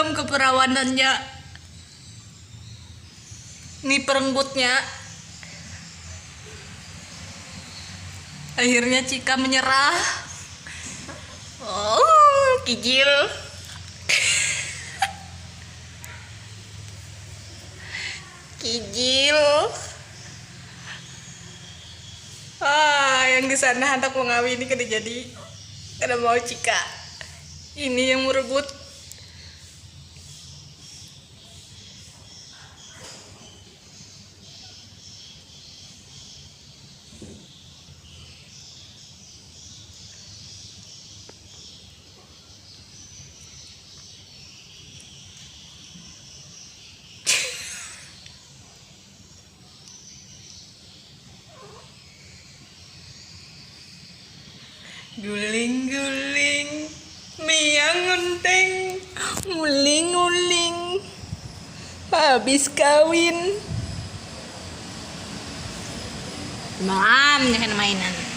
dalam keperawanannya. Nih perenggutnya. Akhirnya Cika menyerah. Oh, kijil. Kijil. Yang di sana hendak mengawini kada jadi. Kada mau Cika. Ini yang merebut. Guling-guling, miang ngunting, nguling-nguling, habis kawin. Malam dengan mainan.